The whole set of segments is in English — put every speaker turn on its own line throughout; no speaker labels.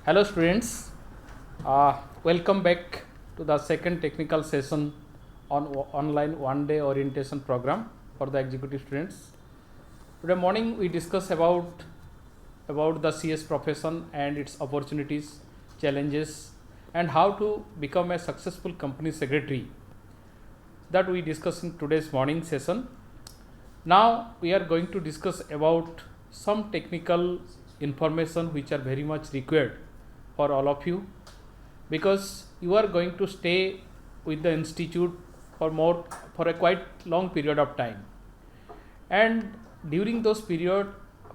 Hello students, welcome back to the second technical session on online one day orientation program for the executive students. Today morning we discuss about the CS profession and its opportunities, challenges and how to become a successful company secretary. That we discuss in today's morning session. Now we are going to discuss about some technical information which are very much required for all of you, because you are going to stay with the institute for a quite long period of time, and during those period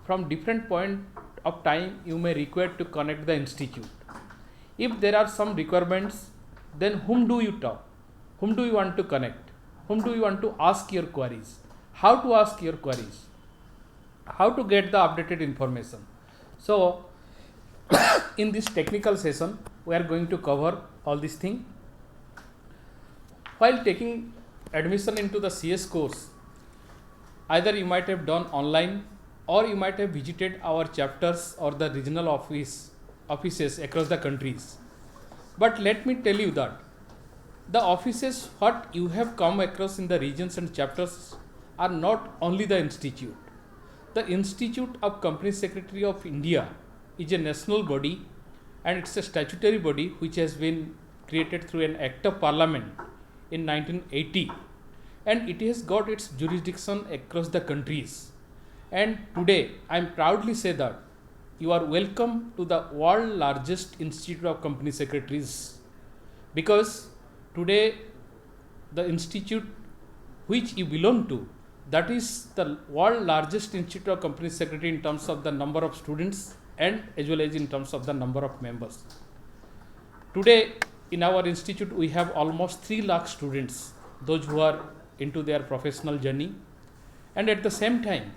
from different point of time you may require to connect the institute. If there are some requirements, then whom do you talk, whom do you want to connect, whom do you want to ask your queries, how to ask your queries, how to get the updated information. So in this technical session we are going to cover all these things. While taking admission into the CS course, either you might have done online or you might have visited our chapters or the regional offices across the countries. But let me tell you that the offices what you have come across in the regions and chapters are not only the institute. The Institute of Company Secretary of India is a national body, and it's a statutory body which has been created through an Act of Parliament in 1980, and it has got its jurisdiction across the countries. And today I am proudly say that you are welcome to the world largest Institute of Company Secretaries, because today the institute which you belong to, that is the world largest Institute of Company Secretary in terms of the number of students and as well as in terms of the number of members. Today in our institute we have almost 3 lakh students, those who are into their professional journey, and at the same time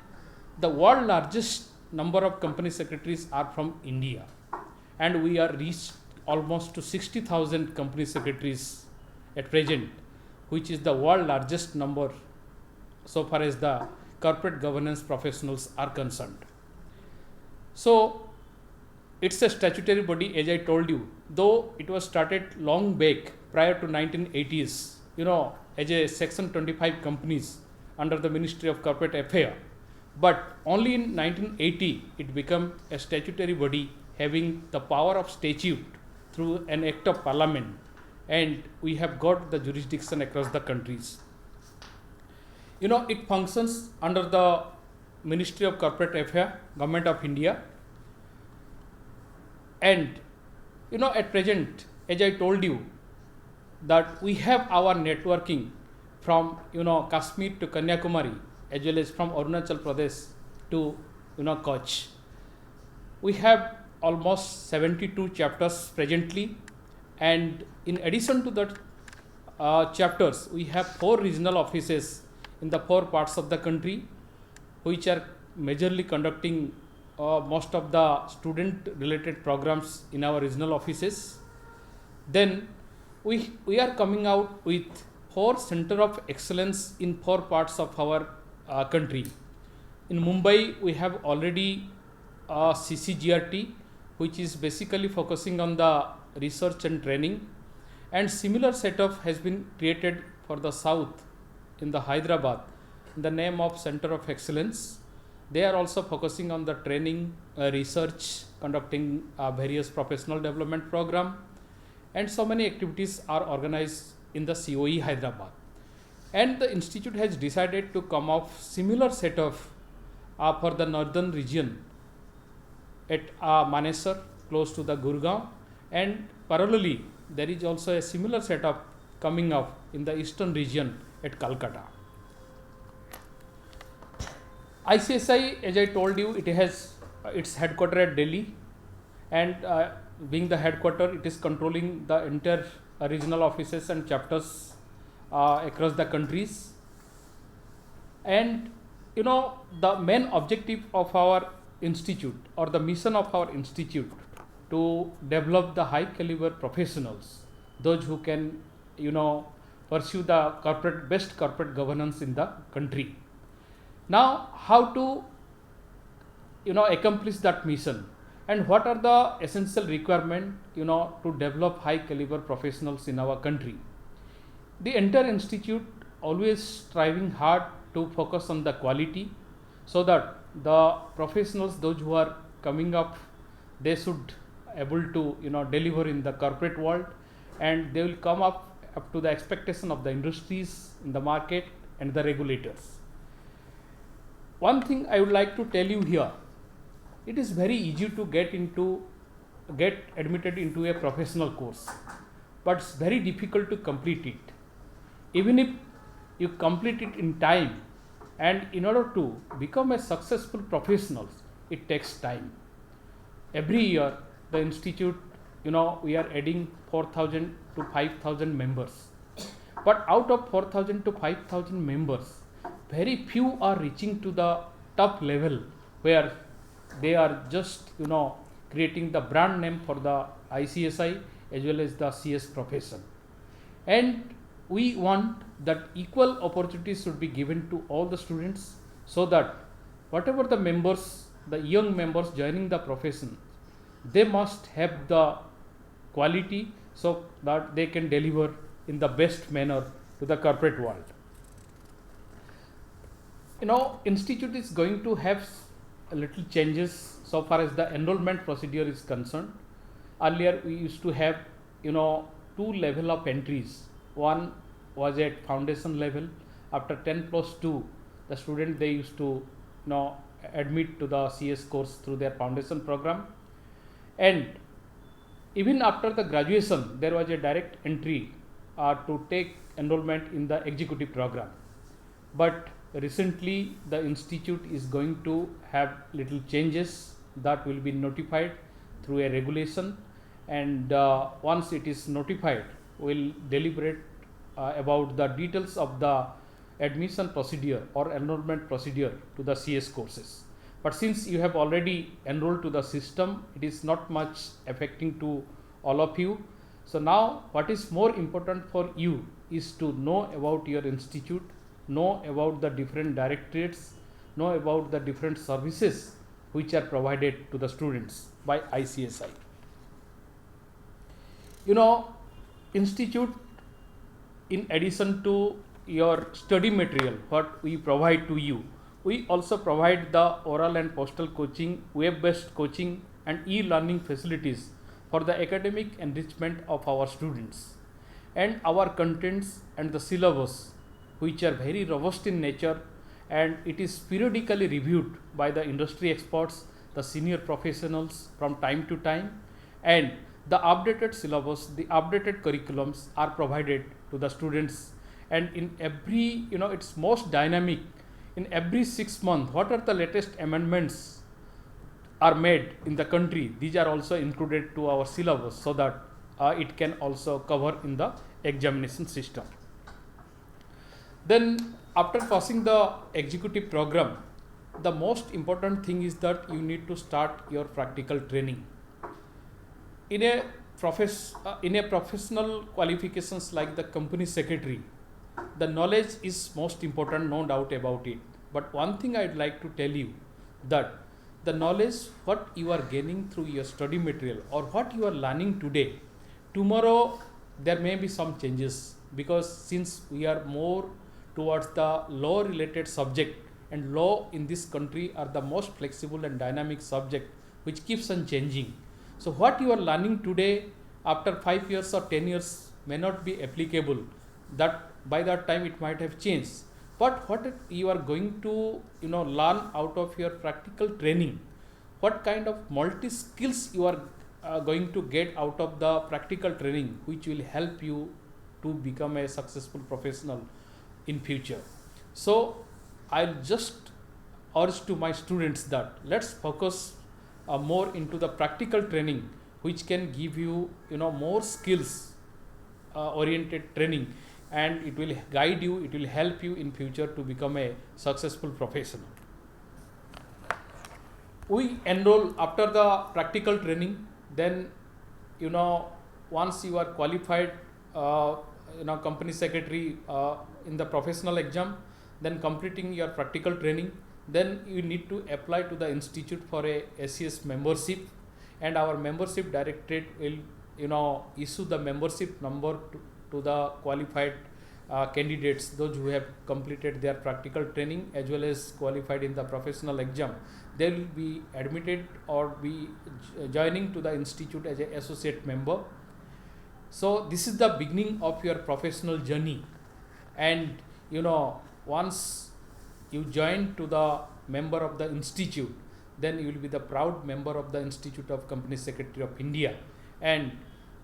the world largest number of company secretaries are from India, and we are reached almost to 60,000 company secretaries at present, which is the world largest number so far as the corporate governance professionals are concerned. So it's a statutory body, as I told you, though it was started long back prior to 1980s, as a section 25 companies under the Ministry of Corporate Affairs. But only in 1980 it became a statutory body having the power of statute through an Act of Parliament, and we have got the jurisdiction across the countries. It functions under the Ministry of Corporate Affairs, Government of India. And at present, as I told you, that we have our networking from Kashmir to Kanyakumari, as well as from Arunachal Pradesh to Kutch. We have almost 72 chapters presently, and in addition to that chapters, we have 4 regional offices in the 4 parts of the country, which are majorly conducting most of the student related programs in our regional offices. Then we are coming out with 4 center of excellence in 4 parts of our country. In Mumbai we have already CCGRT, which is basically focusing on the research and training, and similar setup has been created for the south in the Hyderabad in the name of Center of Excellence. They are also focusing on the training, research, conducting various professional development program, and so many activities are organized in the COE Hyderabad. And the institute has decided to come up similar setup for the northern region at Manesar, close to the Gurgaon, and parallelly there is also a similar setup coming up in the eastern region at Calcutta. ICSI, as I told you, it has its headquarters at Delhi, and being the headquarters, it is controlling the entire regional offices and chapters across the countries. And the main objective of our institute, or the mission of our institute, to develop the high caliber professionals, those who can pursue the best corporate governance in the country. Now how to accomplish that mission, And what are the essential requirement to develop high caliber professionals in our country? The entire institute always striving hard to focus on the quality, so that the professionals, those who are coming up, they should able to deliver in the corporate world, and they will come up to the expectation of the industries in the market and the regulators. One thing I would like to tell you here, it is very easy to get admitted into a professional course, but it's very difficult to complete it. Even if you complete it in time, and in order to become a successful professional, it takes time. Every year the institute, we are adding 4,000 to 5,000 members, but out of 4,000 to 5,000 members, very few are reaching to the top level, where they are just creating the brand name for the ICSI as well as the CS profession. And we want that equal opportunities should be given to all the students, so that whatever the members, the young members joining the profession, they must have the quality, so that they can deliver in the best manner to the corporate world. Institute is going to have a little changes so far as the enrollment procedure is concerned. Earlier we used to have two level of entries. One was at foundation level. After 10 plus 2, the student, they used to admit to the CS course through their foundation program, and even after the graduation there was a direct entry to take enrollment in the executive program. But recently the institute is going to have little changes that will be notified through a regulation, and once it is notified, we'll deliberate about the details of the admission procedure or enrollment procedure to the CS courses. But since you have already enrolled to the system, it is not much affecting to all of you. So now what is more important for you is to know about your institute, know about the different directorates, know about the different services which are provided to the students by ICSI. Institute, in addition to your study material what we provide to you, we also provide the oral and postal coaching, web-based coaching and e-learning facilities for the academic enrichment of our students. And our contents and the syllabus, which are very robust in nature, and it is periodically reviewed by the industry experts, the senior professionals from time to time, and the updated syllabus, the updated curriculums are provided to the students. And in every, it's most dynamic. In every 6 months, what are the latest amendments are made in the country, these are also included to our syllabus, so that it can also cover in the examination system. Then after passing the executive program, the most important thing is that you need to start your practical training. In a professional qualifications like the company secretary, the knowledge is most important, no doubt about it. But one thing I'd like to tell you, that the knowledge what you are gaining through your study material or what you are learning today, tomorrow there may be some changes, because since we are more towards the law related subject, and law in this country are the most flexible and dynamic subject which keeps on changing. So what you are learning today, after 5 years or 10 years may not be applicable, that by that time it might have changed. But what you are going to learn out of your practical training, what kind of multi skills you are going to get out of the practical training, which will help you to become a successful professional in future. So I'll just urge to my students that let's focus more into the practical training, which can give you more skills oriented training, and it will guide you, it will help you in future to become a successful professional. We enroll after the practical training, then once you are qualified company secretary in the professional exam, then completing your practical training, then you need to apply to the institute for a SCS membership. and our membership directorate will issue the membership number to the qualified candidates, those who have completed their practical training as well as qualified in the professional exam. They will be admitted or be joining to the institute as an associate member. So this is the beginning of your professional journey, and once you join to the member of the institute, then you will be the proud member of the Institute of Company Secretary of India. And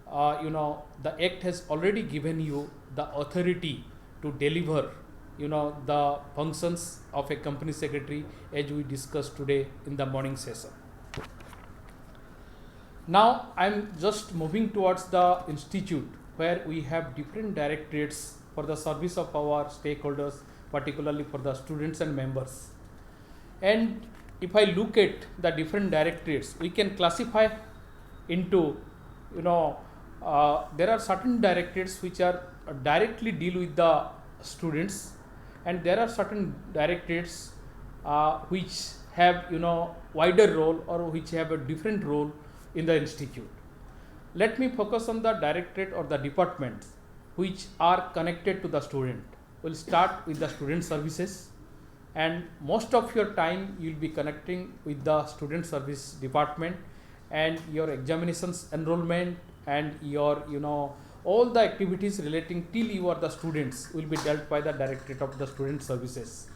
the act has already given you the authority to deliver the functions of a company secretary, as we discussed today in the morning session. Now I am just moving towards the institute, where we have different directorates for the service of our stakeholders, particularly for the students and members. And if I look at the different directorates, we can classify into there are certain directorates which are directly deal with the students, and there are certain directorates which have wider role, or which have a different role in the institute. Let me focus on the directorate or the departments which are connected to the student. We'll start with the student services, and most of your time you will be connecting with the student service department, and your examinations, enrollment, and your all the activities relating till you are the students will be dealt by the directorate of the student services.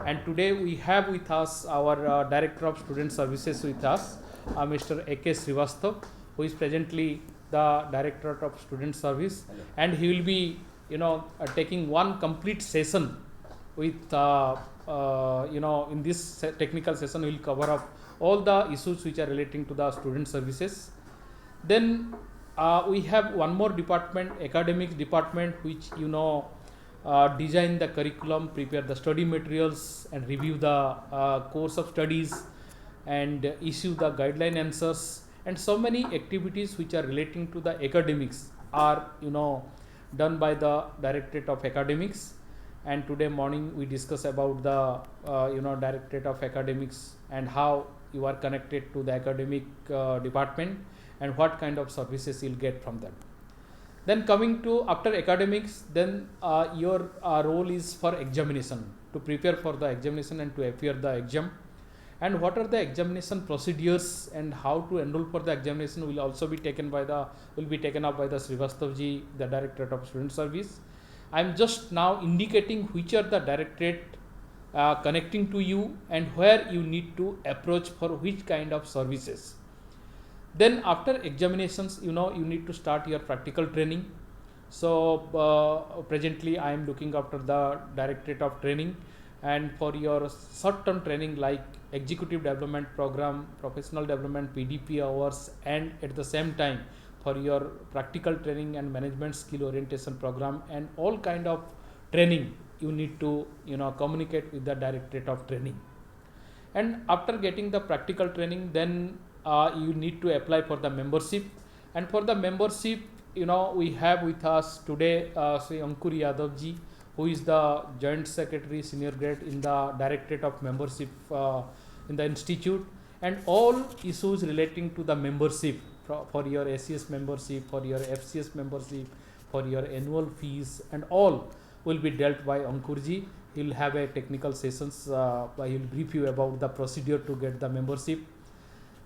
And today we have with us our director of student services with us, Mr. A.K. Srivastava, who is presently the director of student service.
Hello.
And he will be taking one complete session with in this technical session we will cover up all the issues which are relating to the student services. Then we have one more department, academics department, which design the curriculum, prepare the study materials, and review the course of studies, and issue the guideline answers, and so many activities which are relating to the academics are done by the Directorate of Academics. And today morning we discuss about the Directorate of Academics and how you are connected to the academic department and what kind of services you'll get from them. Then coming to after academics, then your role is for examination, to prepare for the examination and to appear the exam. And what are the examination procedures and how to enroll for the examination will also be taken up by the Srivastava ji, the Directorate of Student Service. I am just now indicating which are the directorate connecting to you and where you need to approach for which kind of services. Then after examinations, you need to start your practical training. So presently I am looking after the Directorate of Training, and for your short-term training like Executive Development Program, Professional Development PDP hours, and at the same time for your practical training and management skill orientation program, and all kind of training you need to communicate with the Directorate of Training. And after getting the practical training, then you need to apply for the membership. And for the membership, we have with us today Sri Ankur Yadav ji, who is the Joint Secretary Senior Grade in the Directorate of Membership in the Institute, and all issues relating to the membership for your ACS membership, for your FCS membership, for your annual fees, and all will be dealt by Ankur ji. He will have a technical sessions, he will brief you about the procedure to get the membership.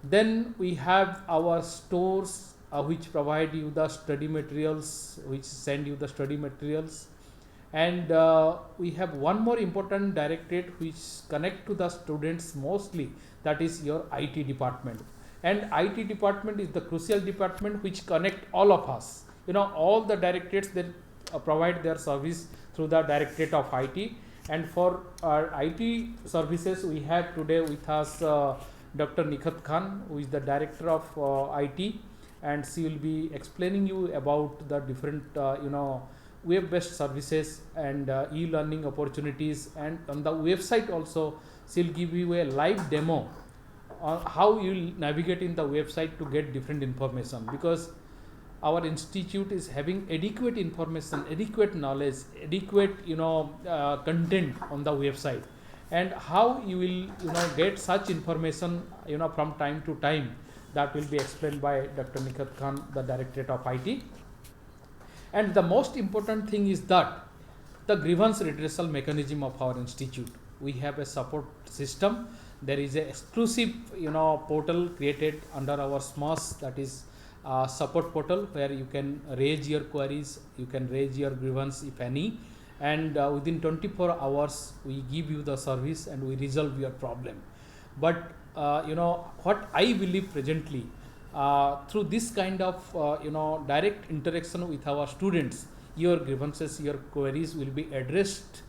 Then we have our stores which provide you the study materials, which send you the study materials. And we have one more important directorate which connect to the students mostly, that is your IT department. And IT department is the crucial department which connect all of us. All the directorates that provide their service through the Directorate of IT. And for our IT services, we have today with us Dr. Nikhat Khan, who is the Director of IT, and she will be explaining you about the different web-based services and e-learning opportunities. And on the website also, she will give you a live demo on how you will navigate in the website to get different information, because our institute is having adequate information, adequate knowledge, adequate content on the website. And how you will get such information from time to time, That will be explained by Dr. Nikhat Khan, the Directorate of IT. And the most important thing is that the grievance redressal mechanism of our institute. We have a support system. There is a exclusive portal created under our SMOS, that is support portal, where you can raise your queries, you can raise your grievance if any, and within 24 hours we give you the service and we resolve your problem. But what I believe presently, through this kind of direct interaction with our students, your grievances, your queries will be addressed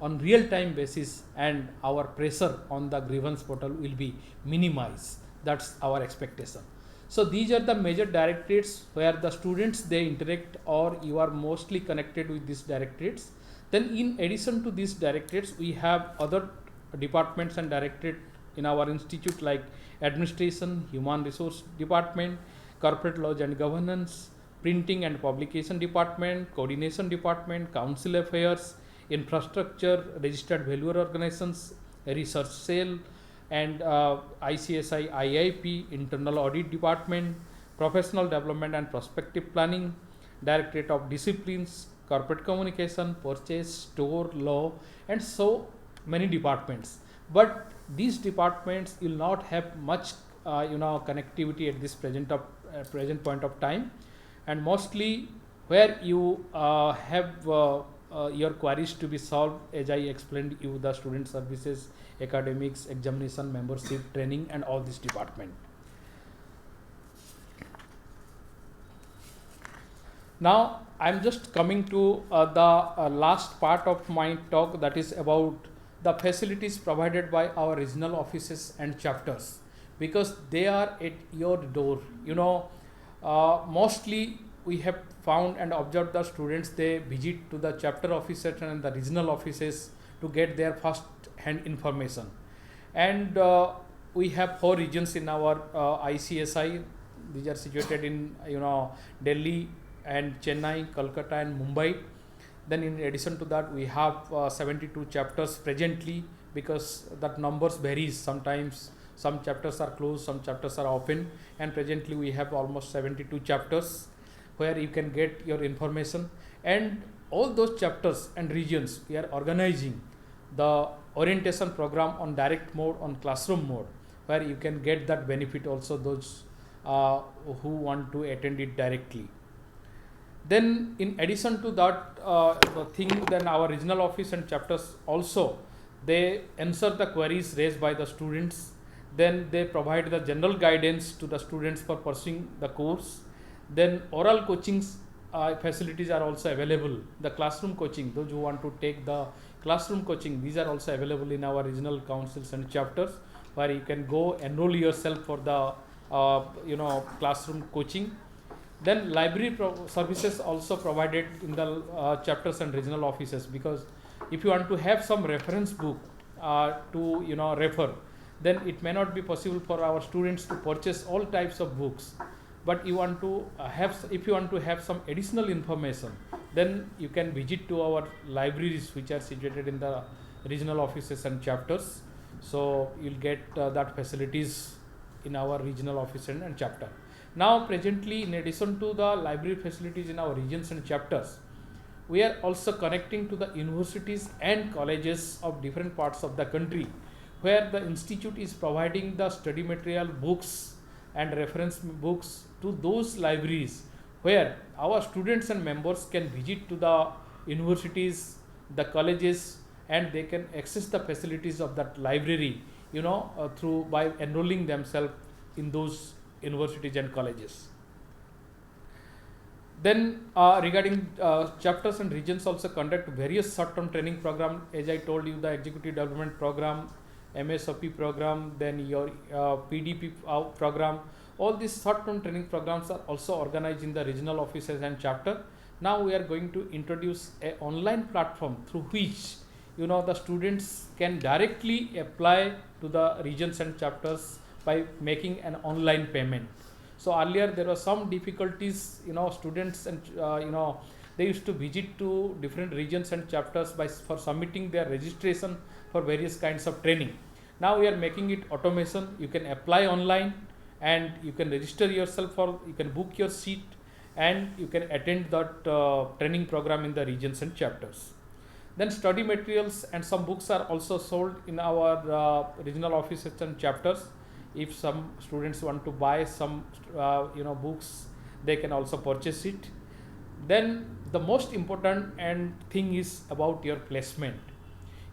on real time basis, and our pressure on the grievance portal will be minimized. That's our expectation. So these are the major directorates where the students they interact, or you are mostly connected with these directorates. Then in addition to these directorates, we have other departments and directorate in our institute, like administration, human resource department, corporate laws and governance, printing and publication department, coordination department, council affairs, infrastructure, registered valuer organizations, research cell, and ICSI IIP, internal audit department, professional development and prospective planning, directorate of disciplines, corporate communication, purchase, store, law, and so many departments. But these departments will not have much connectivity at this present point of time, and mostly where you have your queries to be solved, as I explained you, the student services, academics, examination, membership, training, and all this department. Now I am just coming to the last part of my talk, that is about the facilities provided by our regional offices and chapters, because they are at your door. Mostly we have found and observed the students, they visit to the chapter offices and the regional offices to get their first hand information. And we have 4 regions in our ICSI. These are situated in Delhi and Chennai, Kolkata and Mumbai. Then in addition to that, we have 72 chapters presently, because that numbers varies. Sometimes some chapters are closed, some chapters are open, and presently we have almost 72 chapters where you can get your information. And all those chapters and regions, we are organizing the orientation program on direct mode, on classroom mode, where you can get that benefit also, those who want to attend it directly. Then in addition to that then our regional office and chapters also, they answer the queries raised by the students. Then they provide the general guidance to the students for pursuing the course. Then oral coachings facilities are also available. The classroom coaching, those who want to take the classroom coaching, these are also available in our regional councils and chapters, where you can go enroll yourself for the classroom coaching. Then library services also provided in the chapters and regional offices, because if you want to have some reference book to refer, then it may not be possible for our students to purchase all types of books. But you want to if you want to have some additional information, then you can visit to our libraries, which are situated in the regional offices and chapters. So you'll get that facilities in our regional office and chapter. Now presently, in addition to the library facilities in our regions and chapters, we are also connecting to the universities and colleges of different parts of the country, where the institute is providing the study material, books and reference books to those libraries, where our students and members can visit to the universities, the colleges, and they can access the facilities of that library through by enrolling themselves in those universities and colleges. Then regarding chapters and regions also conduct various short-term training program, as I told you, the executive development program, MSOP program, then your PDP program. All these short-term training programs are also organized in the regional offices and chapter. Now we are going to introduce an online platform through which the students can directly apply to the regions and chapters by making an online payment. So earlier there were some difficulties, students and they used to visit to different regions and chapters for submitting their registration for various kinds of training. Now we are making it automation. You can apply online, and you can register yourself, or you can book your seat, and you can attend that training program in the regions and chapters. Then study materials and some books are also sold in our regional offices and chapters. If some students want to buy some books, they can also purchase it. Then the most important and thing is about your placement.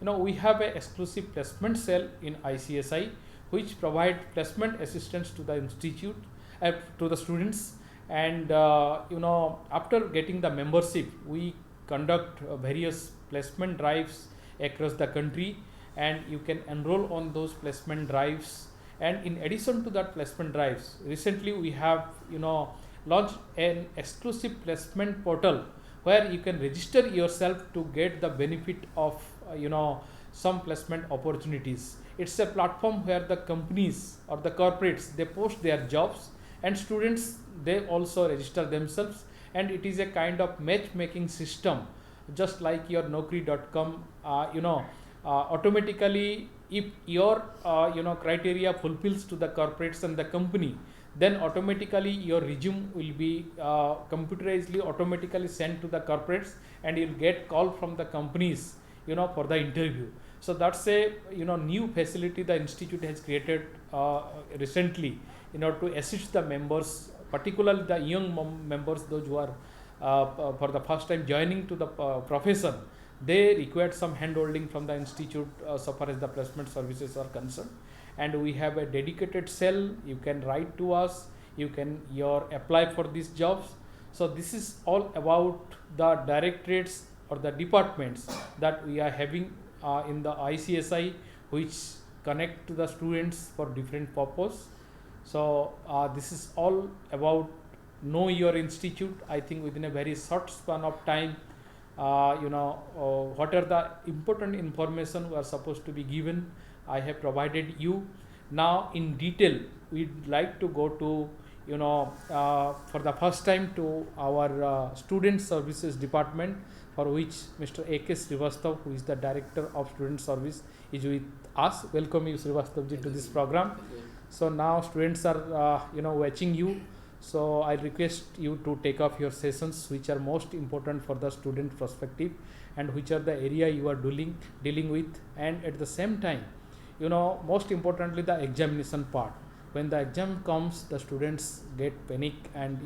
We have a exclusive placement cell in ICSI which provide placement assistance to the institute, to the students. And after getting the membership, we conduct various placement drives across the country, and you can enroll on those placement drives. And in addition to that placement drives, recently we have launched an exclusive placement portal where you can register yourself to get the benefit of some placement opportunities. It's a platform where the companies or the corporates, they post their jobs, and students, they also register themselves, and it is a kind of matchmaking system, just like your Naukri.com. Automatically, if your criteria fulfills to the corporates and the company, then automatically your resume will be computerizedly automatically sent to the corporates, and you'll get call from the companies for the interview. So that's a new facility the institute has created recently in order to assist the members, particularly the young members, those who are for the first time joining to the profession. They required some handholding from the institute so far as the placement services are concerned. And we have a dedicated cell. You can write to us, you can apply for these jobs. So this is all about the directorates or the departments that we are having in the ICSI, which connect to the students for different purpose. So this is all about know your institute. I think within a very short span of time, what are the important information we are supposed to be given, I have provided you. Now in detail, we'd like to go to for the first time to our student services department, for which Mr. A.K. Srivastav, who is the director of student service, is with us. Welcome you, Srivastav ji, to this program. So now students are watching you. So I request you to take off your sessions which are most important for the student perspective, and which are the area you are dealing with. And at the same time, most importantly, the examination part. When the exam comes, the students get panic, and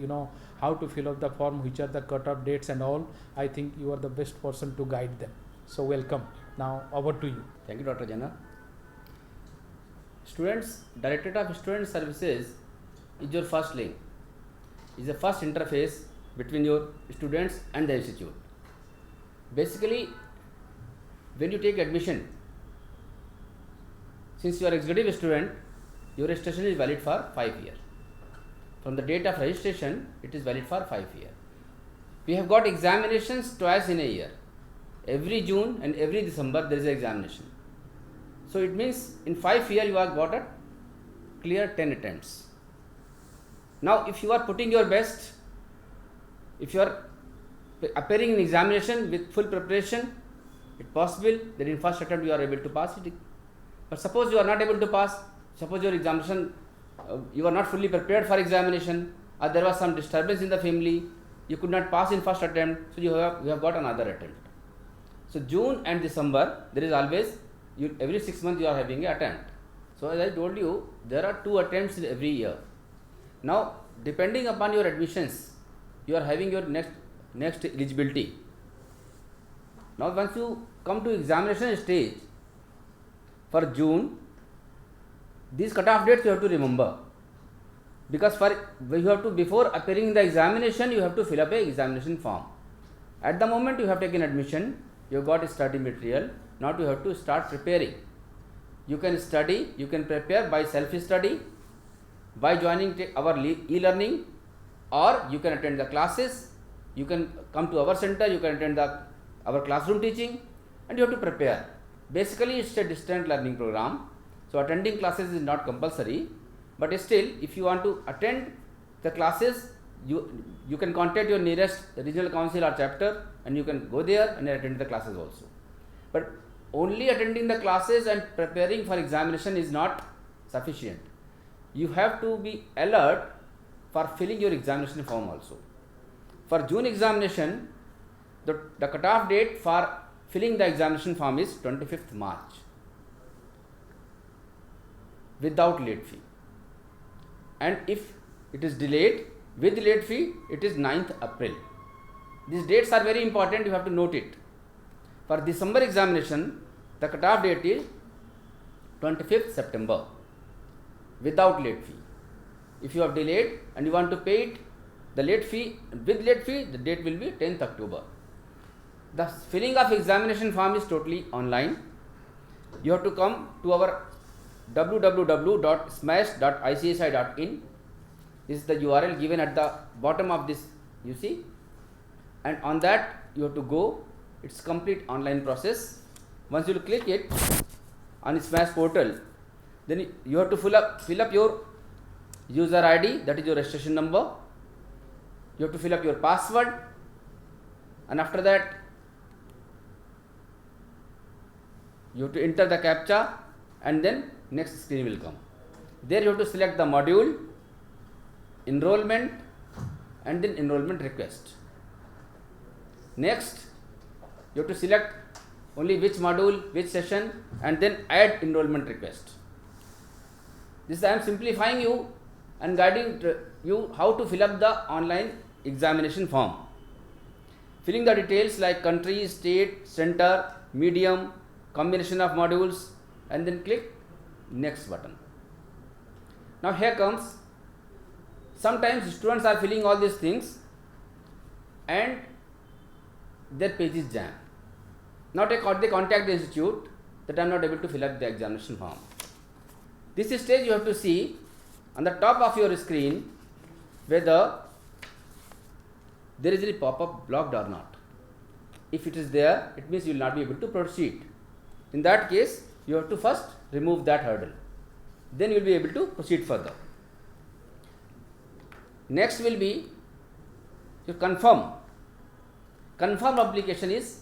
how to fill up the form, which are the cut-off dates and all. I think you are the best person to guide them. So welcome. Now over to you.
Thank you, Dr. Jana. Students, Directorate of Student Services is your first link, is the first interface between your students and the institute. Basically, when you take admission, since you are executive student, your registration is valid for 5 years. From the date of registration, it is valid for 5 years. We have got examinations twice in a year. Every June and every December there is an examination. So it means in 5 years you have got a clear 10 attempts. Now if you are putting your best, if you are appearing in examination with full preparation, it is possible that in first attempt you are able to pass it. But suppose you are not able to pass, suppose your examination, you are not fully prepared for examination, or there was some disturbance in the family, you could not pass in first attempt, so you have got another attempt. So June and December, there is always, every 6 months you are having an attempt. So as I told you, there are 2 attempts in every year. Now depending upon your admissions, you are having your next eligibility. Now once you come to examination stage, for June, these cut-off dates you have to remember, because you have to, before appearing in the examination, you have to fill up a examination form. At the moment you have taken admission, you have got study material. Now you have to start preparing. You can study, you can prepare by self-study, by joining our e-learning, or you can attend the classes. You can come to our center, you can attend our classroom teaching, and you have to prepare. Basically, it's a distant learning program. So attending classes is not compulsory, but still, if you want to attend the classes, you can contact your nearest regional council or chapter, and you can go there and attend the classes also. But only attending the classes and preparing for examination is not sufficient. you have to be alert for filling your examination form also. For June examination, the cutoff date for filling the examination form is 25th March without late fee, and if it is delayed with late fee, it is 9th April. These dates are very important, you have to note it. For December examination, the cutoff date is 25th September without late fee. If you have delayed and you want to pay it, the late fee, with late fee, the date will be 10th October. The filling of examination form is totally online. You have to come to our www.smash.icsi.in. This is the URL given at the bottom of this, you see, and on that you have to go. It's complete online process. Once you click it on Smash portal, then you have to fill up your user ID, that is your registration number. You have to fill up your password, and after that you have to enter the CAPTCHA, and then next screen will come. There you have to select the module, enrollment, and then enrollment request. Next you have to select only which module, which session, and then add enrollment request. This I am simplifying you and guiding you how to fill up the online examination form. Filling the details like country, state, center, medium, combination of modules, and then click next button. Now here comes, sometimes students are filling all these things and their page is jammed. Now they contact the institute that I am not able to fill up the examination form. This stage you have to see on the top of your screen whether there is a pop-up blocked or not. If it is there, it means you will not be able to proceed. In that case, you have to first remove that hurdle. Then you will be able to proceed further. Next will be your confirm. Confirm application is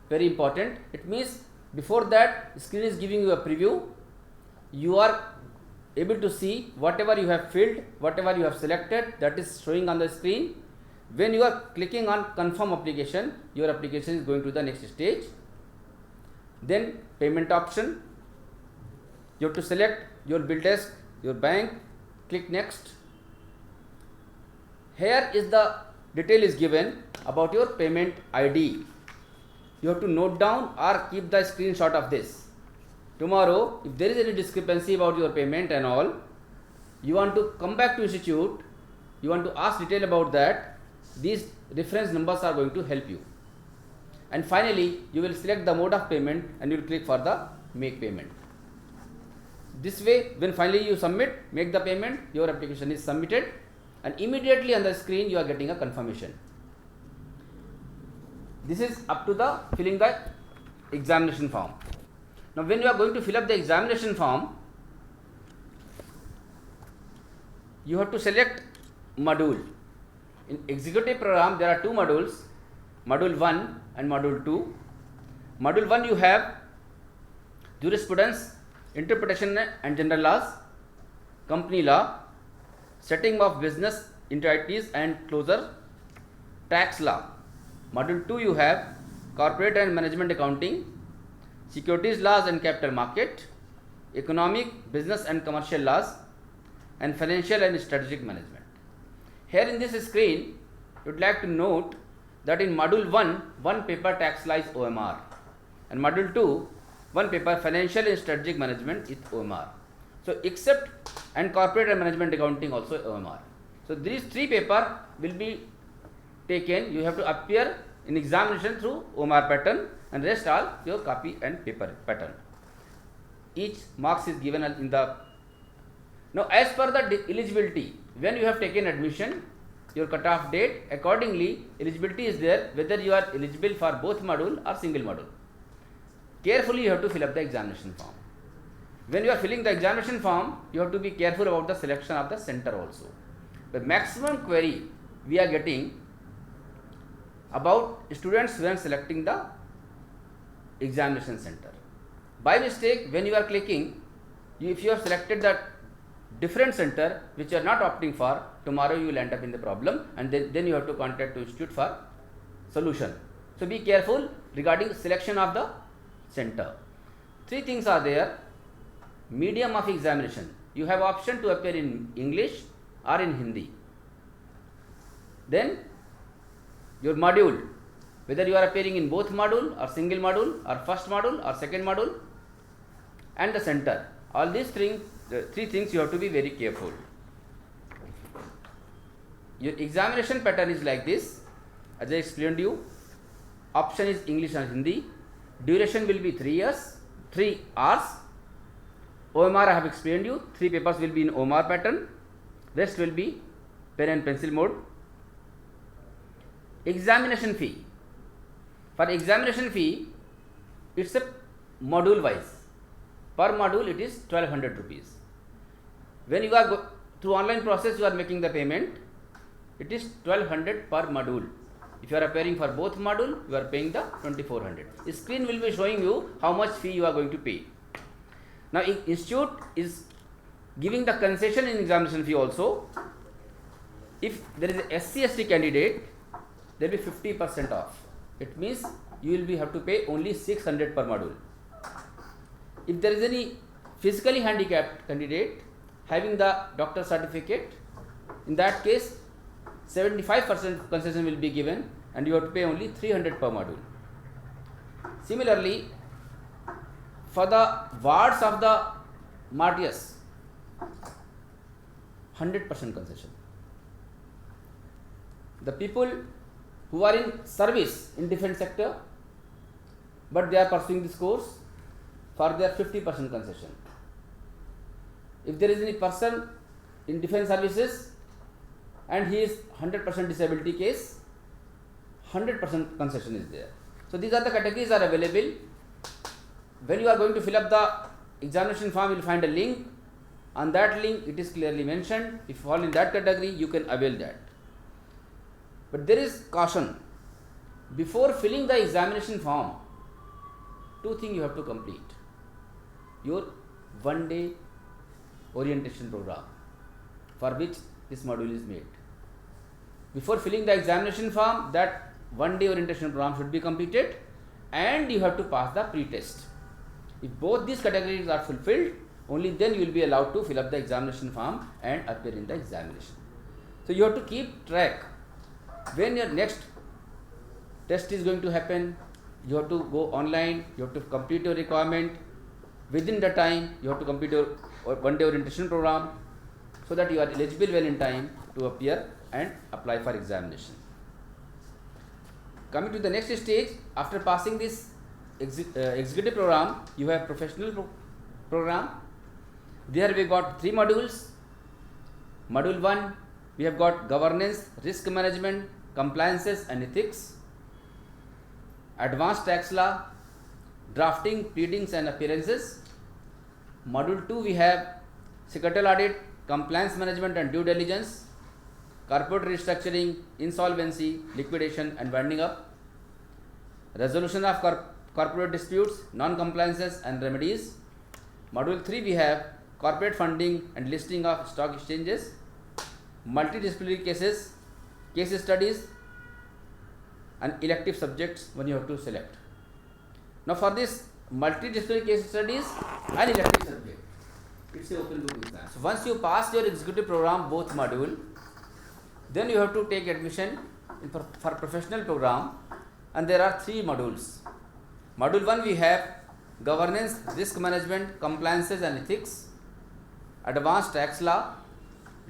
very important. It means before that screen is giving you a preview. You are able to see whatever you have filled, whatever you have selected, that is showing on the screen. When you are clicking on confirm application, your application is going to the next stage. Then payment option, you have to select your bill desk, your bank, click next. Here is the detail is given about your payment ID. You have to note down or keep the screenshot of this. Tomorrow, if there is any discrepancy about your payment and all, you want to come back to institute, you want to ask detail about that, these reference numbers are going to help you. And finally, you will select the mode of payment and you will click for the make payment. This way, when finally you submit, make the payment, your application is submitted, and immediately on the screen you are getting a confirmation. This is up to the filling the examination form. Now when you are going to fill up the examination form, you have to select module. In executive program there are two modules, module 1 and module 2. Module 1 you have jurisprudence, interpretation and general laws, company law, setting of business entities and closure, tax law. Module 2 you have corporate and management accounting, securities laws and capital market, economic, business and commercial laws, and financial and strategic management. Here in this screen, you would like to note that in module 1, one paper tax law is OMR, and module 2, one paper financial and strategic management is OMR. So except and corporate and management accounting also OMR. So these three paper will be taken. You have to appear in examination through OMR pattern, and rest all your copy and paper pattern. Each marks is given in the. Now as per the eligibility, when you have taken admission, your cutoff date, accordingly eligibility is there whether you are eligible for both module or single module. Carefully you have to fill up the examination form. When you are filling the examination form, you have to be careful about the selection of the center also. The maximum query we are getting about students when selecting the examination center. By mistake, when you are clicking, if you have selected that different center which you are not opting for, tomorrow you will end up in the problem, and then you have to contact the institute for solution. So be careful regarding selection of the center. Three things are there. Medium of examination. You have option to appear in English or in Hindi. Then your module, whether you are appearing in both module or single module or first module or second module, and the center. All these three things you have to be very careful. Your examination pattern is like this, as I explained you. Option is English and Hindi. Duration will be 3 hours. OMR I have explained you. 3 papers will be in OMR pattern. Rest will be pen and pencil mode. Examination fee. For examination fee, it's a module wise. Per module it is 1200 rupees. When you are through online process, you are making the payment. It is 1200 per module. If you are appearing for both module, you are paying the 2400. The screen will be showing you how much fee you are going to pay. Now institute is giving the concession in examination fee also. If there is a SC/ST candidate, there will be 50% off. It means you will have to pay only 600 per module. If there is any physically handicapped candidate having the doctor certificate, in that case 75% concession will be given and you have to pay only 300 per module. Similarly, for the wards of the Martius, 100% concession. The people who are in service in defense sector but they are pursuing this course, for their 50% concession. If there is any person in defense services and he is 100% disability case, 100% concession is there. So these are the categories are available. When you are going to fill up the examination form, you will find a link. On that link it is clearly mentioned. If you fall in that category, you can avail that. But there is caution. Before filling the examination form, 2 things you have to complete. Your 1-day orientation program for which this module is made. Before filling the examination form, that 1-day orientation program should be completed and you have to pass the pre-test. If both these categories are fulfilled, only then you will be allowed to fill up the examination form and appear in the examination. So you have to keep track when your next test is going to happen. You have to go online, you have to complete your requirement. Within the time, you have to complete your 1-day orientation program so that you are eligible well in time to appear and apply for examination. Coming to the next stage, after passing this executive program, you have professional program. There we got 3 modules. Module 1, we have got governance, risk management, compliances and ethics, advanced tax law, drafting, pleadings and appearances. Module 2, we have secretarial audit, compliance management and due diligence, corporate restructuring, insolvency, liquidation and winding up, resolution of corporate disputes, non-compliances and remedies. Module 3, we have corporate funding and listing of stock exchanges, multidisciplinary cases, case studies and elective subjects when you have to select. Now for this multidisciplinary case studies and elective subject, it's a open book exam. So once you pass your executive program, both module, then you have to take admission for professional program, and there are 3 modules. Module 1, we have governance, risk management, compliances and ethics, advanced tax law,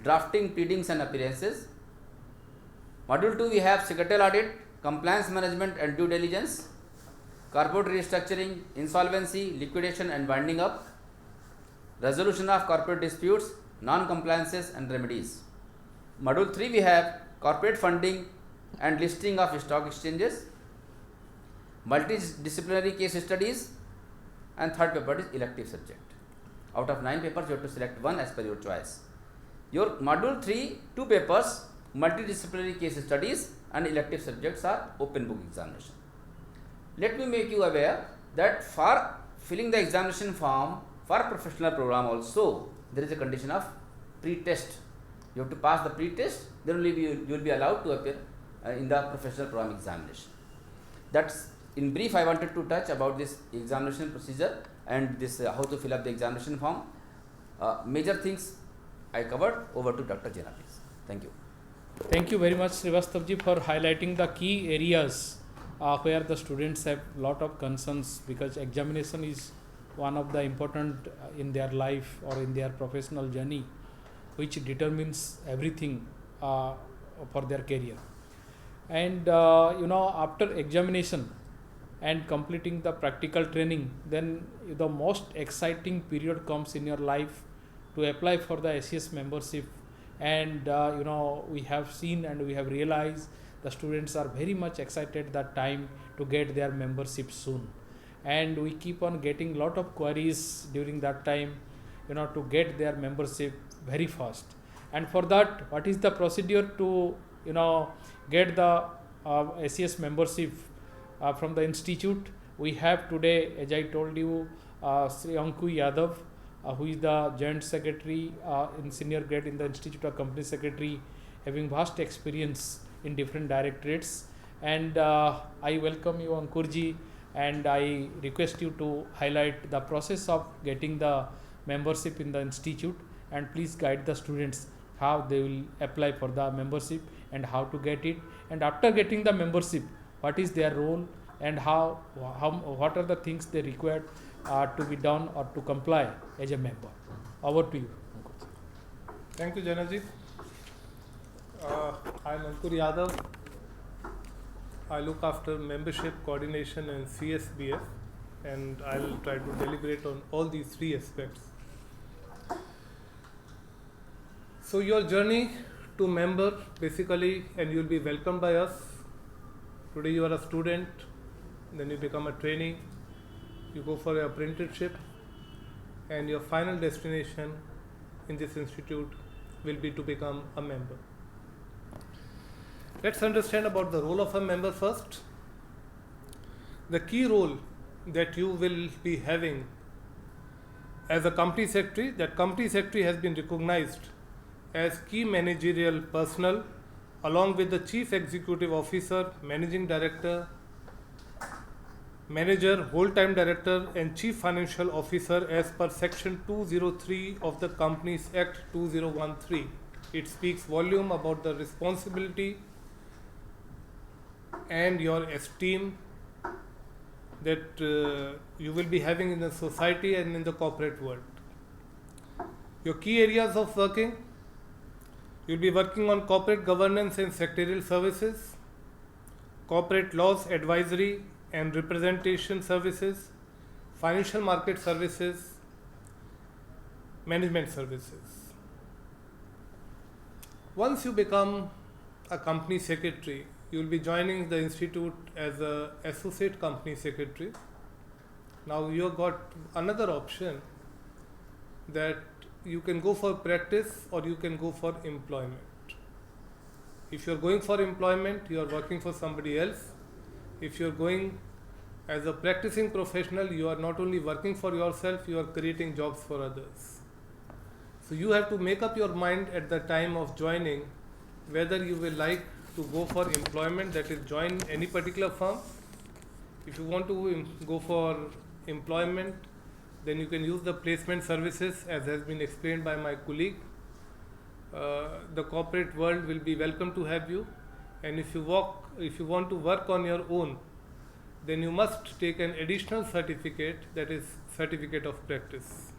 drafting, pleadings and appearances. Module 2, we have secretarial audit, compliance management and due diligence, corporate restructuring, insolvency, liquidation and winding up, resolution of corporate disputes, non-compliances and remedies. Module 3, we have corporate funding and listing of stock exchanges, multidisciplinary case studies, and third paper is elective subject. Out of 9 papers, you have to select 1 as per your choice. Your module 3, 2 papers, multidisciplinary case studies and elective subjects are open book examination. Let me make you aware that for filling the examination form for professional program also, there is a condition of pre-test. You have to pass the pre-test, then only you will be allowed to appear in the professional program examination. That's in brief I wanted to touch about this examination procedure and this how to fill up the examination form. Major things I covered. Over to Dr. Jena, please. Thank you.
Thank you very much, Srivastavji, for highlighting the key areas where the students have lot of concerns, because examination is one of the important in their life or in their professional journey, which determines everything for their career. And after examination and completing the practical training, then the most exciting period comes in your life to apply for the SES membership. And we have seen and we have realized the students are very much excited that time to get their membership soon, and we keep on getting lot of queries during that time to get their membership very fast. And for that, what is the procedure to get the SES membership from the institute? We have today, as I told you, Sri Anku Yadav, who is the Joint Secretary in senior grade in the Institute of Company Secretary, having vast experience in different directorates. And I welcome you, Ankurji, and I request you to highlight the process of getting the membership in the institute, and please guide the students how they will apply for the membership and how to get it, and after getting the membership, what is their role and what are the things they require to be done or to comply as a member. Over to you.
Thank you, Janaji. I am Ankur Yadav. I look after membership coordination and CSBF, and I will try to deliberate on all these three aspects. So your journey to member basically, and you will be welcomed by us. Today you are a student, then you become a trainee, you go for your apprenticeship, and your final destination in this institute will be to become a member. Let's understand about the role of a member first. The key role that you will be having as a company secretary, that company secretary has been recognized as key managerial personnel along with the chief executive officer, managing director, manager, whole-time director and chief financial officer as per section 203 of the Companies Act 2013. It speaks volume about the responsibility and your esteem that you will be having in the society and in the corporate world. Your key areas of working: you will be working on corporate governance and secretarial services, corporate laws advisory and representation services, financial market services, management services. Once you become a company secretary, you will be joining the institute as an associate company secretary. Now you have got another option, that you can go for practice or you can go for employment. If you are going for employment, you are working for somebody else. If you are going as a practicing professional, you are not only working for yourself, you are creating jobs for others. So you have to make up your mind at the time of joining whether you will like to go for employment, that is join any particular firm. If you want to go for employment, then you can use the placement services as has been explained by my colleague. The corporate world will be welcome to have you, and if you want to work on your own, then you must take an additional certificate, that is certificate of practice.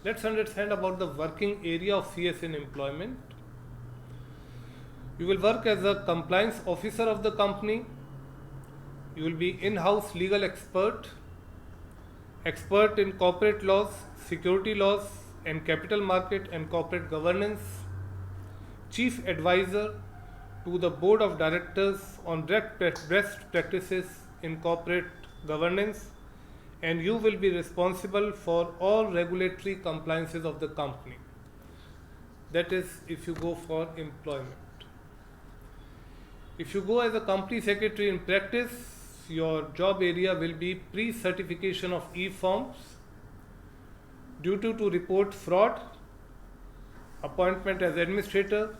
Let's understand about the working area of CS in employment. You will work as a compliance officer of the company. You will be in-house legal expert in corporate laws, security laws and capital market and corporate governance, chief advisor to the board of directors on best practices in corporate governance, and you will be responsible for all regulatory compliances of the company. That is if you go for employment. If you go as a company secretary in practice, your job area will be pre-certification of e-forms, duty to report fraud, appointment as administrator,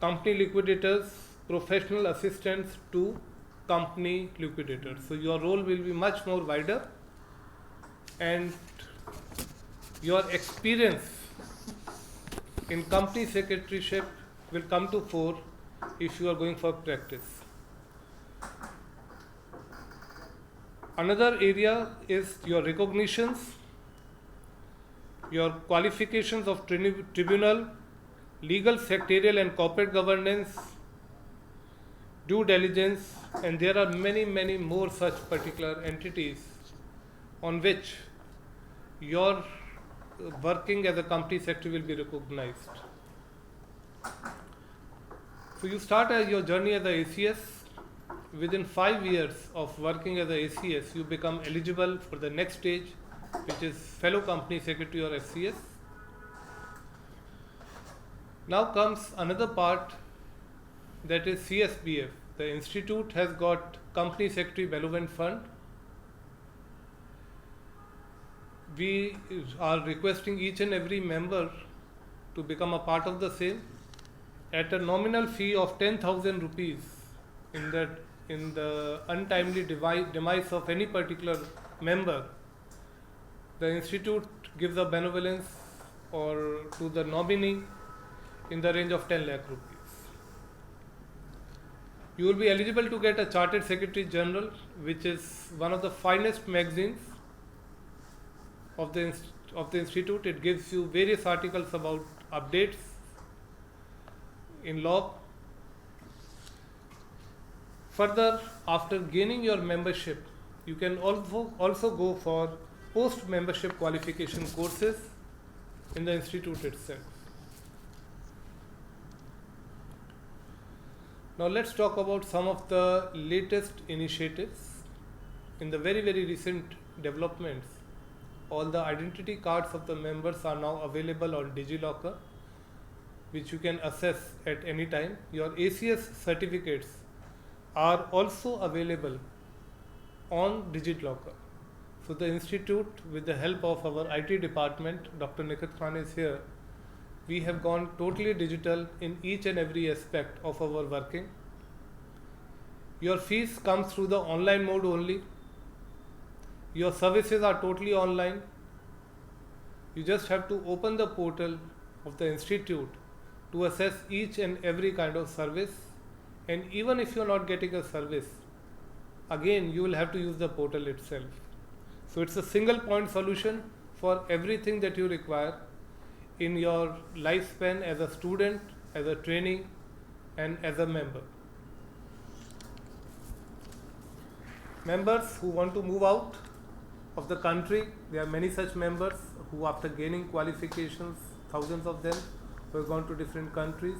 company liquidators, professional assistants to company liquidators. So your role will be much more wider, and your experience in company secretaryship will come to fore if you are going for practice. Another area is your recognitions, your qualifications of tribunal, legal, secretarial and corporate governance, due diligence, and there are many more such particular entities on which your working as a company secretary will be recognized. So you start your journey as a ACS. Within 5 years of working as a ACS, you become eligible for the next stage, which is fellow company secretary or FCS. Now comes another part, that is CSBF. The institute has got company secretary benevolent fund. We are requesting each and every member to become a part of the same at a nominal fee of 10,000 rupees. In the untimely demise of any particular member, the institute gives a benevolence or to the nominee in the range of 10 lakh rupees. You will be eligible to get a Chartered Secretary General, which is one of the finest magazines of the institute. It gives you various articles about updates in law. Further, after gaining your membership, you can also go for post-membership qualification courses in the institute itself. Now let's talk about some of the latest initiatives. In the very recent developments, all the identity cards of the members are now available on DigiLocker, which you can access at any time. Your ACS certificates are also available on DigiLocker. So the institute, with the help of our IT department, Dr. Nikhit Khan is here, we have gone totally digital in each and every aspect of our working. Your fees come through the online mode only. Your services are totally online. You just have to open the portal of the institute to assess each and every kind of service. And even if you are not getting a service, again you will have to use the portal itself. So it's a single point solution for everything that you require in your lifespan as a student, as a trainee, and as a member. Members who want to move out of the country, there are many such members who, after gaining qualifications, thousands of them, who have gone to different countries.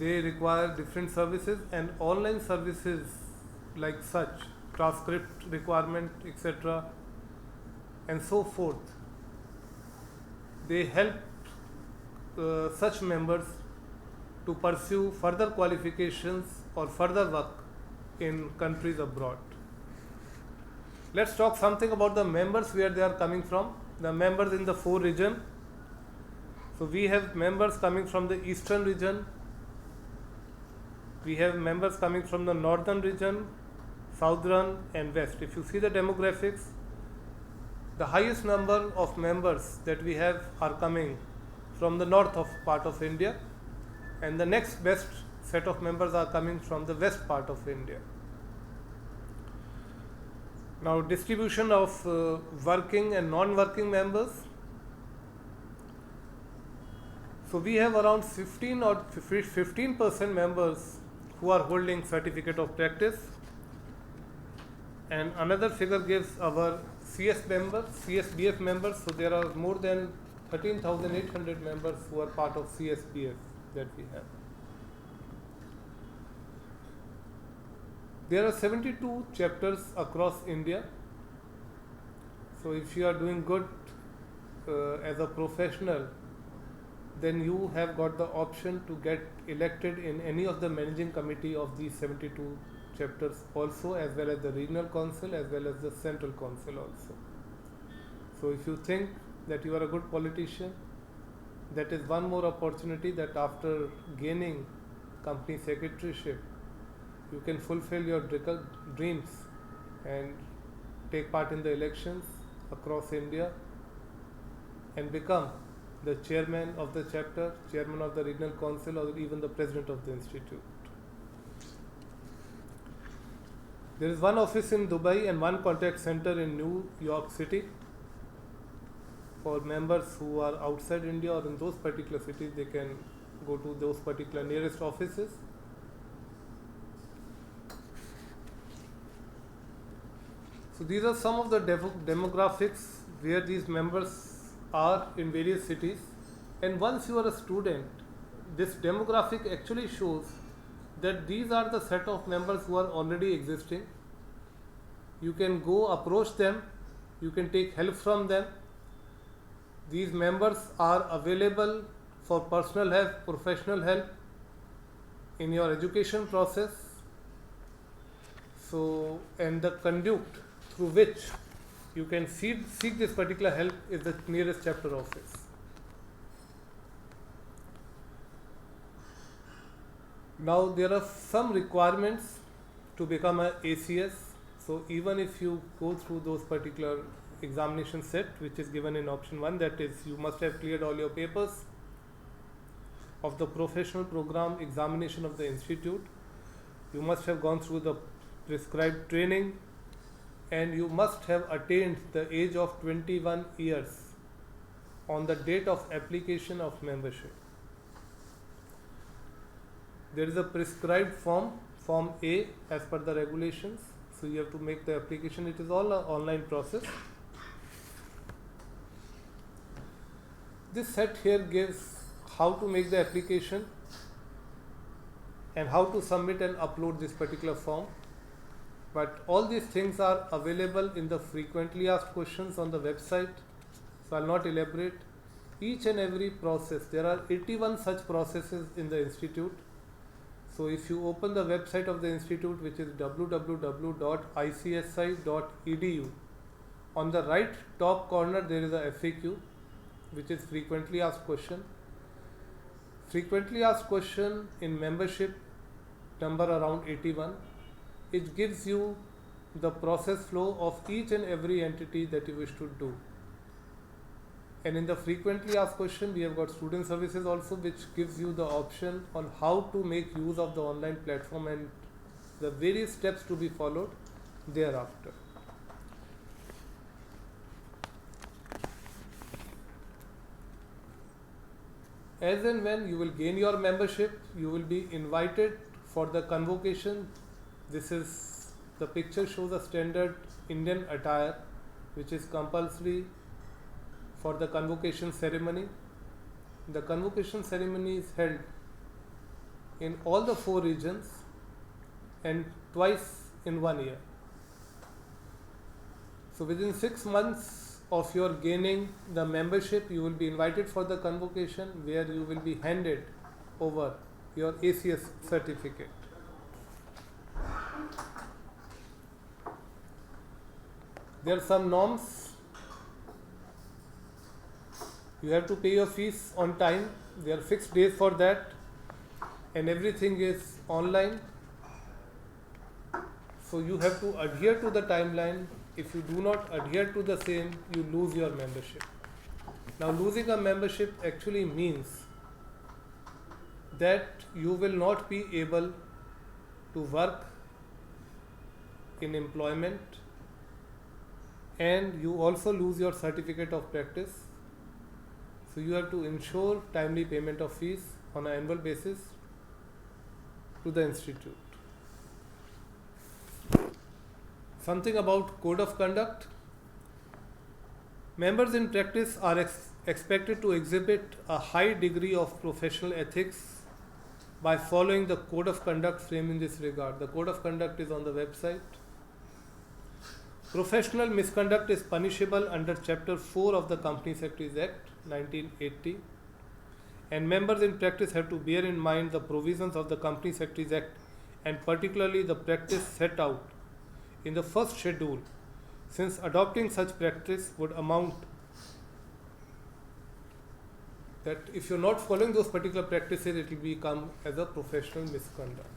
They require different services, and online services like such, transcript requirement, etc., and so forth. They help such members to pursue further qualifications or further work in countries abroad. Let's talk something about the members, where they are coming from. The members in the 4 regions. So we have members coming from the eastern region. We have members coming from the northern region, southern and west. If you see the demographics, the highest number of members that we have are coming from the north of part of India, and the next best set of members are coming from the west part of India. Now, distribution of working and non-working members. So we have around 15% members who are holding certificate of practice, and another figure gives our CSBF members. So there are more than 13,800 members who are part of CSBF that we have. There are 72 chapters across India. So if you are doing good as a professional, then you have got the option to get elected in any of the managing committee of these 72 chapters also, as well as the regional council, as well as the central council also. So if you think that you are a good politician, that is one more opportunity that after gaining company secretaryship, you can fulfill your dreams and take part in the elections across India and become the chairman of the chapter, chairman of the regional council, or even the president of the institute. There is one office in Dubai and one contact center in New York City. For members who are outside India or in those particular cities, they can go to those particular nearest offices. So these are some of the demographics where these members are in various cities, and once you are a student, this demographic actually shows that these are the set of members who are already existing. You can go approach them, you can take help from them. These members are available for personal help, professional help in your education process. So, and the conduct through which you can seek this particular help is the nearest chapter office. Now there are some requirements to become an ACS. So even if you go through those particular examination set which is given in option 1, that is, you must have cleared all your papers of the professional program examination of the institute, you must have gone through the prescribed training, and you must have attained the age of 21 years on the date of application of membership. There is a prescribed form A as per the regulations. So you have to make the application. It is all an online process. This set here gives how to make the application and how to submit and upload this particular form. But all these things are available in the frequently asked questions on the website. So I will not elaborate. Each and every process, there are 81 such processes in the institute. So if you open the website of the institute, which is www.icsi.edu, on the right top corner there is a FAQ, which is frequently asked question. Frequently asked question in membership number around 81. It gives you the process flow of each and every entity that you wish to do. And in the frequently asked question, we have got student services also, which gives you the option on how to make use of the online platform and the various steps to be followed thereafter. As and when you will gain your membership, you will be invited for the convocation. This is, the picture shows a standard Indian attire which is compulsory for the convocation ceremony. The convocation ceremony is held in all the 4 regions and twice in 1 year. So within 6 months of your gaining the membership, you will be invited for the convocation where you will be handed over your ACS certificate. There are some norms. You have to pay your fees on time. There are fixed days for that, and everything is online. So you have to adhere to the timeline. If you do not adhere to the same, you lose your membership. Now, losing a membership actually means that you will not be able to work in employment, and you also lose your certificate of practice. So you have to ensure timely payment of fees on an annual basis to the institute. Something about code of conduct. Members in practice are expected to exhibit a high degree of professional ethics by following the code of conduct framed in this regard. The code of conduct is on the website. Professional misconduct is punishable under Chapter 4 of the Company Secretaries Act 1980, and members in practice have to bear in mind the provisions of the Company Secretaries Act, and particularly the practice set out in the first schedule, since adopting such practice would amount that if you're not following those particular practices, it will become as a professional misconduct.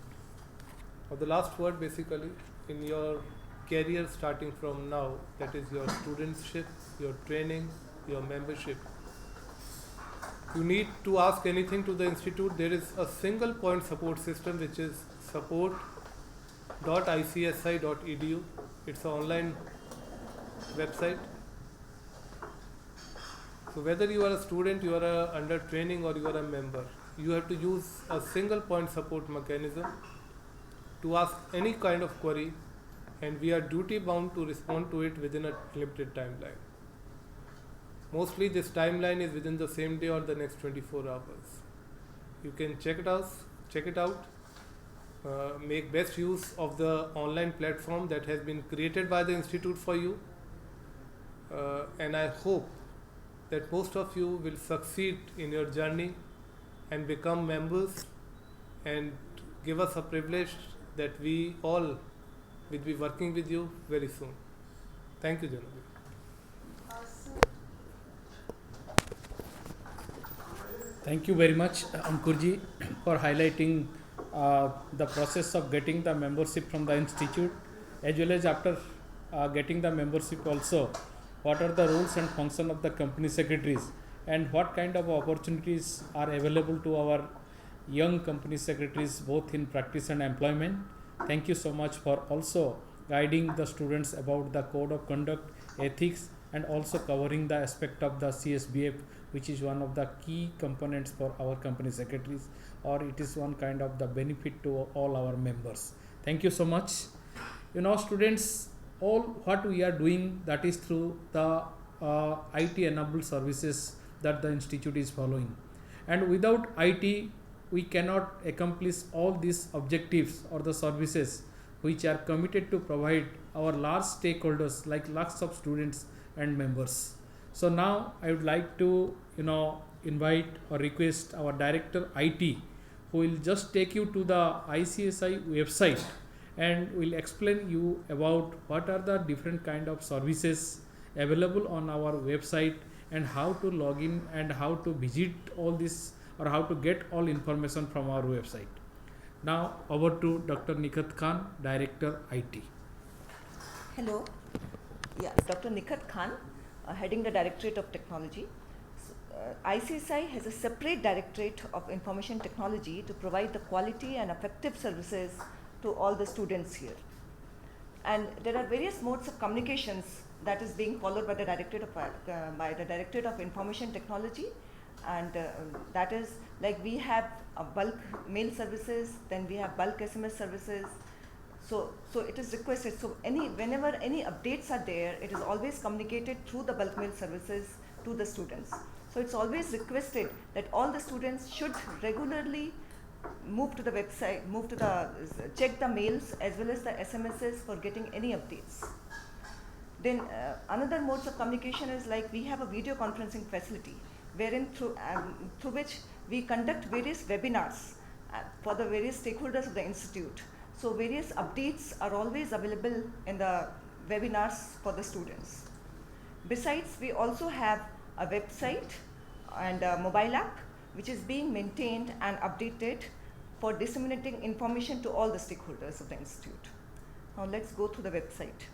Now the last word basically in your career starting from now, that is your studentship, your training, your membership. You need to ask anything to the institute. There is a single point support system which is support.icsi.edu. It's an online website. So whether you are a student, you are under training or you are a member, you have to use a single point support mechanism to ask any kind of query, and we are duty bound to respond to it within a limited timeline. Mostly this timeline is within the same day or the next 24 hours. You can check it out, make best use of the online platform that has been created by the institute for you, and I hope that most of you will succeed in your journey and become members and give us a privilege that we all will be working with you very soon. Thank you, Janabi.
Thank you very much, Ankurji, for highlighting the process of getting the membership from the institute, as well as after getting the membership also, what are the roles and function of the company secretaries, and what kind of opportunities are available to our young company secretaries both in practice and employment. Thank you so much for also guiding the students about the code of conduct, ethics, and also covering the aspect of the CSBF, which is one of the key components for our company secretaries, or it is one kind of the benefit to all our members. Thank you so much. You know, students, all what we are doing, that is through the IT enabled services that the institute is following, and without IT we cannot accomplish all these objectives or the services which are committed to provide our large stakeholders like lakhs of students and members. So now I would like to invite or request our director IT, who will just take you to the ICSI website and will explain you about what are the different kind of services available on our website and how to log in and how to visit all this or how to get all information from our website. Now over to Dr. Nikhat Khan, Director IT.
Hello, Dr. Nikhat Khan, heading the Directorate of Technology. ICSI has a separate Directorate of Information Technology to provide the quality and effective services to all the students here. And there are various modes of communications that is being followed by the Directorate of Information Technology, and that is like we have bulk mail services, then we have bulk SMS services. So it is requested. So whenever any updates are there, it is always communicated through the bulk mail services to the students. So it's always requested that all the students should regularly move to the website, check the mails as well as the SMSs for getting any updates. Then another modes of communication is like we have a video conferencing facility, wherein through which we conduct various webinars for the various stakeholders of the institute. So various updates are always available in the webinars for the students. Besides, we also have a website and a mobile app which is being maintained and updated for disseminating information to all the stakeholders of the institute. Now let's go to the website.